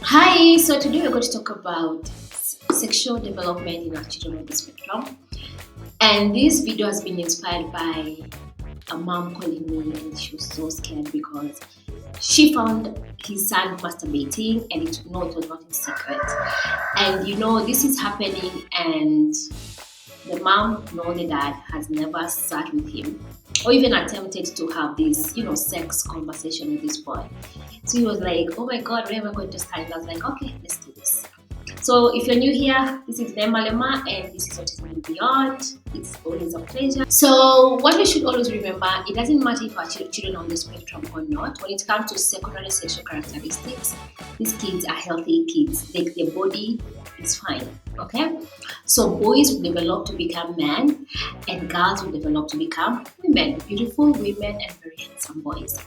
Hi, so today we're going to talk about sexual development in our children on the spectrum. And this video has been inspired by a mom calling me, and she was so scared because she found his son masturbating, and it was not in secret. And this is happening, and the mom, nor the dad, has never sat with him or even attempted to have this, sex conversation with this boy. So he was like, "Oh my God, where am I going to start?" And I was like, "Okay, let's do this." So if you're new here, this is Nema Lema and this is Autism and Beyond. It's always a pleasure. So what we should always remember, it doesn't matter if our children are on the spectrum or not. When it comes to secondary sexual characteristics, these kids are healthy kids. Like their body is fine. Okay? So boys will develop to become men and girls will develop to become women. Beautiful women and very handsome boys.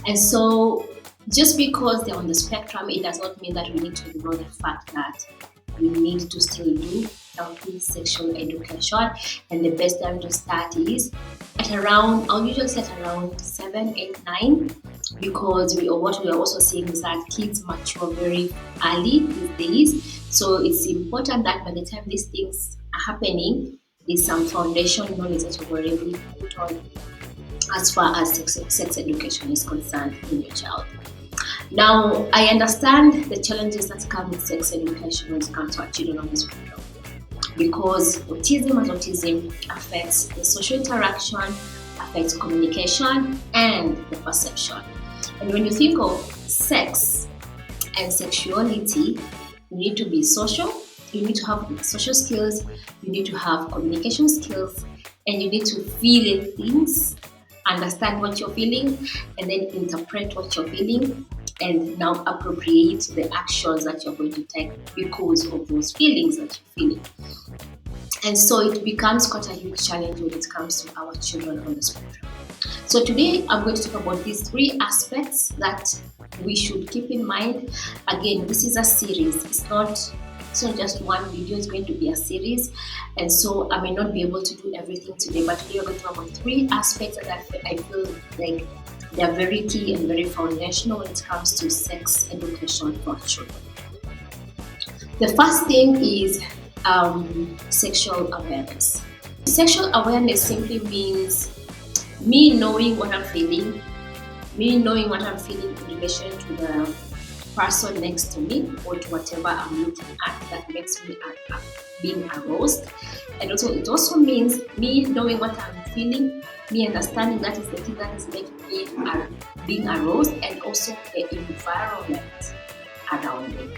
And so just because they're on the spectrum, it does not mean that we need to ignore the fact that we need to still do healthy sexual education. And the best time to start is at around, I'll usually say at around 7, 8, 9, because what we are also seeing is that kids mature very early these days. So it's important that by the time these things are happening, there's some foundation knowledge that you've already put on as far as sex education is concerned in your child. Now, I understand the challenges that come with sex education when it comes to our children on the spectrum, because autism affects the social interaction, affects communication, and the perception. And when you think of sex and sexuality, you need to be social, you need to have social skills, you need to have communication skills, and you need to feel things, understand what you're feeling, and then interpret what you're feeling, and now appropriate the actions that you're going to take because of those feelings that you're feeling. And so it becomes quite a huge challenge when it comes to our children on the spectrum. So today I'm going to talk about these three aspects that we should keep in mind. Again, this is a series. It's not just one video, it's going to be a series. And so I may not be able to do everything today, but today we're going to talk about three aspects that I feel like they are very key and very foundational when it comes to sex education for children. The first thing is sexual awareness. Sexual awareness simply means me knowing what I'm feeling, in relation to the person next to me or to whatever I'm looking at that makes me being aroused. And also it also means me knowing what I'm feeling, me understanding that is the thing that is making me being aroused, and also the environment around me.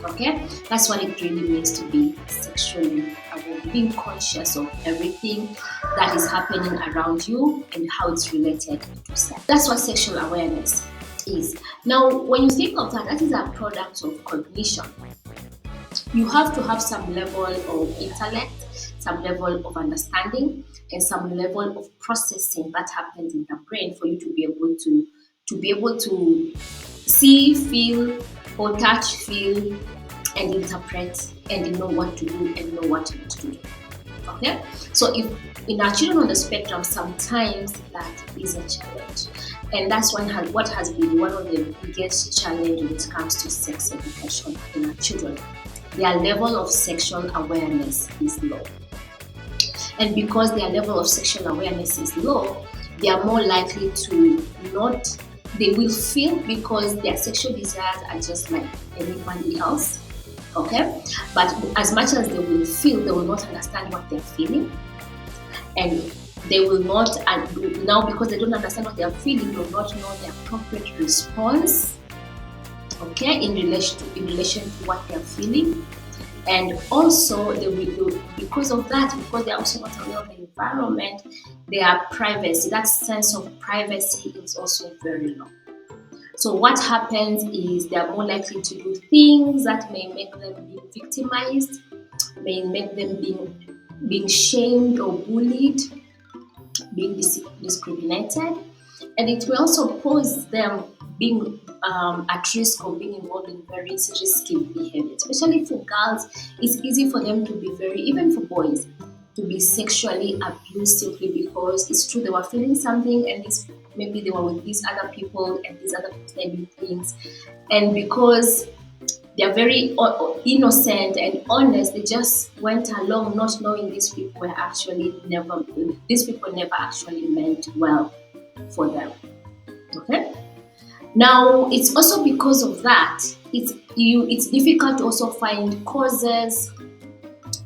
Okay, that's what it really means to be sexually aware, being conscious of everything that is happening around you and how it's related to sex. That's what sexual awareness is. Now, when you think of that, that is a product of cognition. You have to have some level of intellect, some level of understanding, and some level of processing that happens in the brain for you to be able to see, feel, or touch, feel, and interpret, and know what to do and know what not to do. Okay, so if in our children on the spectrum, sometimes that is a challenge, and that's what has been one of the biggest challenges when it comes to sex education in our children. Their level of sexual awareness is low, and because their level of sexual awareness is low, they are more likely to not. They will feel because their sexual desires are just like anybody else. Okay, but as much as they will feel, they will not understand what they're feeling, and they will not. And now, because they don't understand what they're feeling, they will not know the appropriate response. Okay, in relation to what they're feeling, and also they will, because of that, because they're also not aware of the environment, their privacy, that sense of privacy, is also very low. So what happens is they are more likely to do things that may make them be victimized, may make them being shamed or bullied, being discriminated, and it will also pose them being at risk of being involved in very risky behavior. Especially for girls, it's easy for them to be even for boys, to be sexually abused simply because it's true they were feeling something, and maybe they were with these other people and these other people saying things, and because They're very innocent and honest. They just went along not knowing these people never actually meant well for them. Okay? Now, it's also because of that, it's difficult to also find causes,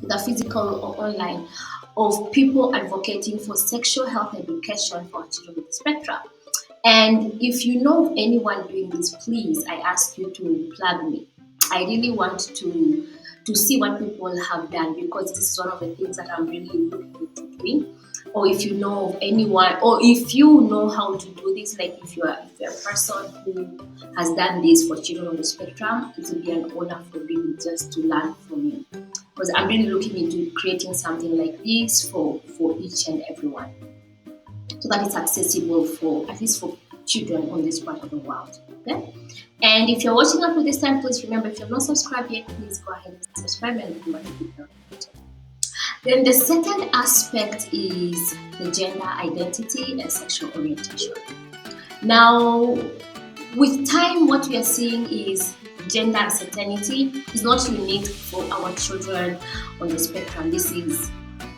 the physical or online, of people advocating for sexual health education for children with the spectrum. And if you know of anyone doing this, please, I ask you to plug me. I really want to see what people have done, because this is one of the things that I'm really looking into doing. Or if you know of anyone, or if you know how to do this, like if you're a person who has done this for children on the spectrum, it will be an honor for me just to learn from you. Because I'm really looking into creating something like this for each and everyone, so that it's accessible for at least for children on this part of the world. Okay? And if you're watching up to this time, please remember, if you're not subscribed yet, please go ahead and subscribe and do it. Then the second aspect is the gender identity and sexual orientation. Now, with time, what we are seeing is gender uncertainty is not unique for our children on the spectrum. This is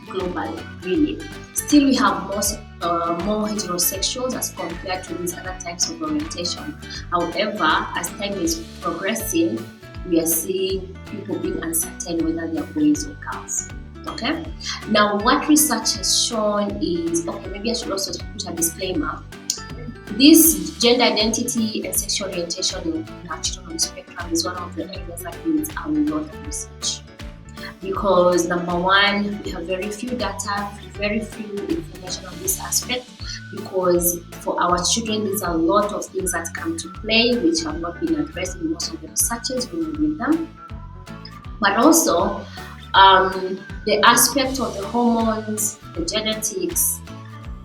global, really. Still, we have more heterosexuals as compared to these other types of orientation. However, as time is progressing, we are seeing people being uncertain whether they are boys or girls. Okay? Now, what research has shown is, maybe I should also put a disclaimer. This gender identity and sexual orientation in our children on the spectrum is one of the areas that needs a lot of research. Because number one, we have very few data, very few information on this aspect, because for our children, there's a lot of things that come to play which have not been addressed in most of the researches when we read them. But also, the aspect of the hormones, the genetics,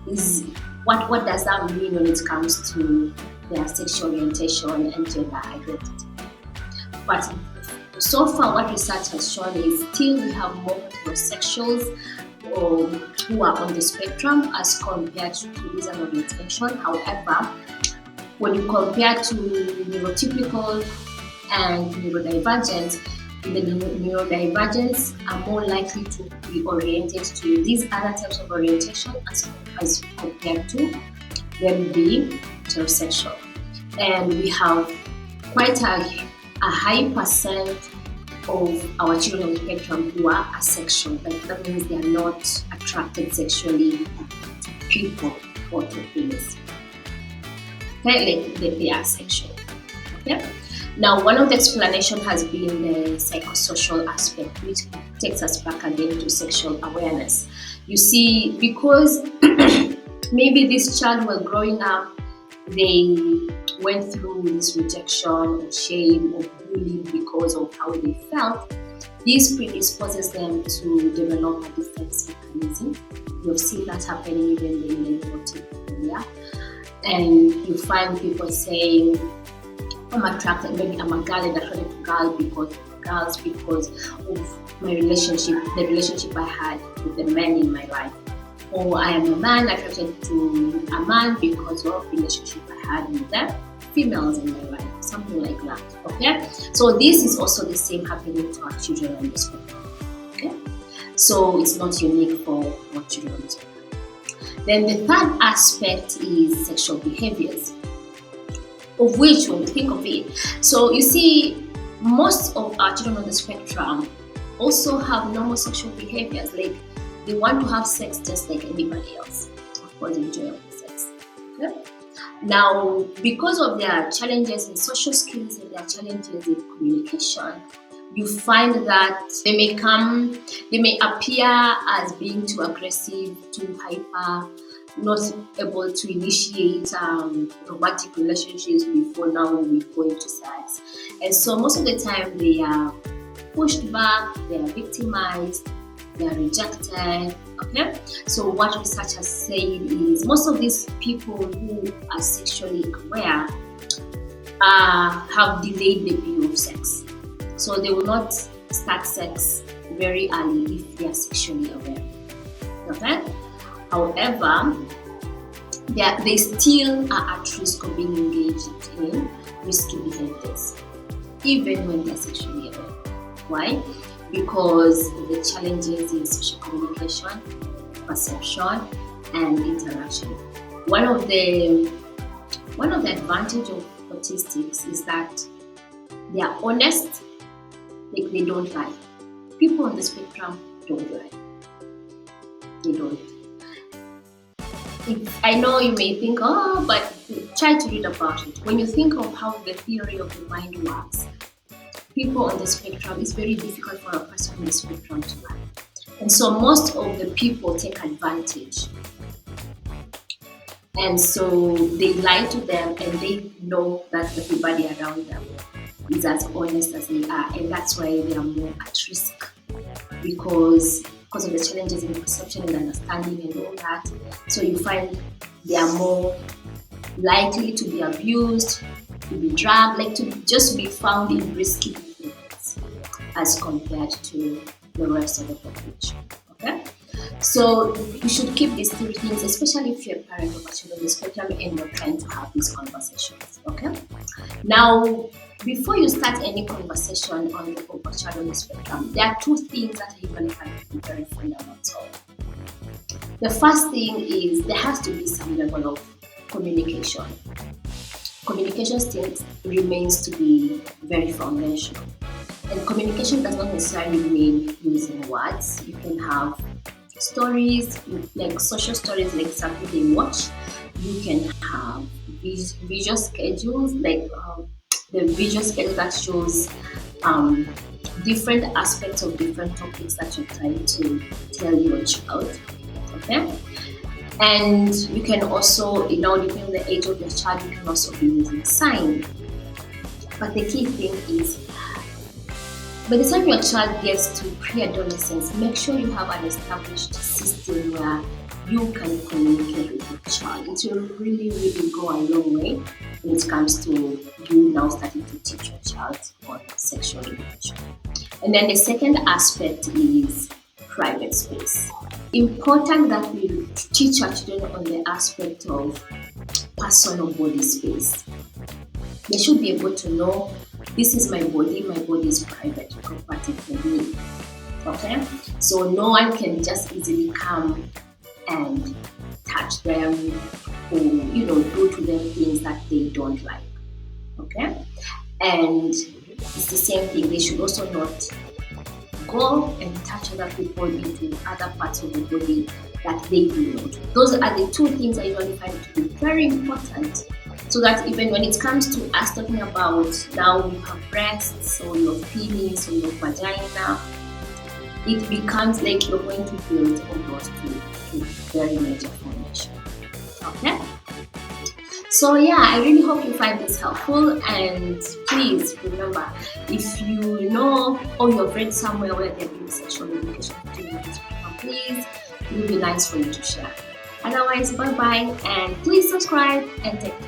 is what does that mean when it comes to their sexual orientation and gender identity. But so far, what research has shown is still we have more heterosexuals who are on the spectrum as compared to this orientation. However, when you compare to neurotypical and neurodivergent, the neurodivergents are more likely to be oriented to these other types of orientation as compared to them being heterosexual. And we have quite a high percent of our children on the spectrum who are asexual. That means they are not attracted sexually to people or to things. Okay, they are asexual. Okay. Now, one of the explanations has been the psychosocial aspect, which takes us back again to sexual awareness. You see, because maybe this child was growing up, they went through this rejection or shame or bullying because of how they felt. This predisposes them to develop a defense mechanism. You've seen that happening even in the neurotypical area. And you find people saying, I'm attracted, maybe I'm a girl and attracted to girls because of my relationship, the relationship I had with the men in my life. Or I am a man attracted to a man because of the relationship I had with the females in my life, something like that. Okay? So this is also the same happening to our children on the spectrum. Okay? So it's not unique for our children on the spectrum. Then the third aspect is sexual behaviors, of which, when you think of it, so you see, most of our children on the spectrum also have normal sexual behaviors, like they want to have sex just like anybody else, of course, enjoyable sex. Okay? Now, because of their challenges in social skills and their challenges in communication, you find that they may appear as being too aggressive, too hyper, not able to initiate romantic relationships before now we go into sex. And so most of the time they are pushed back, they are victimized, they are rejected. Okay? So what research has said is most of these people who are sexually aware have delayed the view of sex. So they will not start sex very early if they are sexually aware. Okay? However, they still are at risk of being engaged in risky behaviors. even when they're sexually aware. Why? Because of the challenges in social communication, perception, and interaction. One of the advantage of autistics is that they are honest, like they don't lie. People on the spectrum don't lie. They don't. I know you may think, oh, but try to read about it. When you think of how the theory of the mind works, people on the spectrum, it's very difficult for a person on the spectrum to lie. And so most of the people take advantage. And so they lie to them, and they know that everybody around them is as honest as they are. And that's why they are more at risk, because of the challenges in perception and understanding and all that. So you find they are more likely to be abused, to be drugged, like to just be found in risky behaviors as compared to the rest of the population. Okay? So you should keep these three things, especially if you're a parent of a child on the spectrum and you're trying to have these conversations. Okay? Now, before you start any conversation on the of a child on the spectrum, there are two things that are even very fundamental. The first thing is there has to be some level of communication. Communication still remains to be very foundational. And communication does not necessarily mean using words. You can have stories, like social stories, like something they watch. You can have visual schedules, like the visual schedule that shows different aspects of different topics that you're trying to tell your child. Okay? And you can also, depending on the age of your child, you can also be using sign. But the key thing is, by the time your child gets to pre-adolescence, make sure you have an established system where you can communicate with your child. It will really, really go a long way when it comes to you now starting to teach your child on sexual education. And then the second aspect is private space. Important that we teach our children on the aspect of personal body space. They should be able to know, this is my body is private property for me. Okay? So no one can just easily come and touch them or do to them things that they don't like. Okay? And it's the same thing. They should also not go and touch other people into other parts of the body that they do not. Those are the two things I usually find to be very important, so that even when it comes to us talking about now you have breasts or your penis or your vagina, it becomes like you're going to build almost to very major formation. Okay? So yeah, I really hope you find this helpful, and please remember, if you know or you've read somewhere where they're doing sexual education, please, it would be nice for you to share. Otherwise, bye bye, and please subscribe and take care.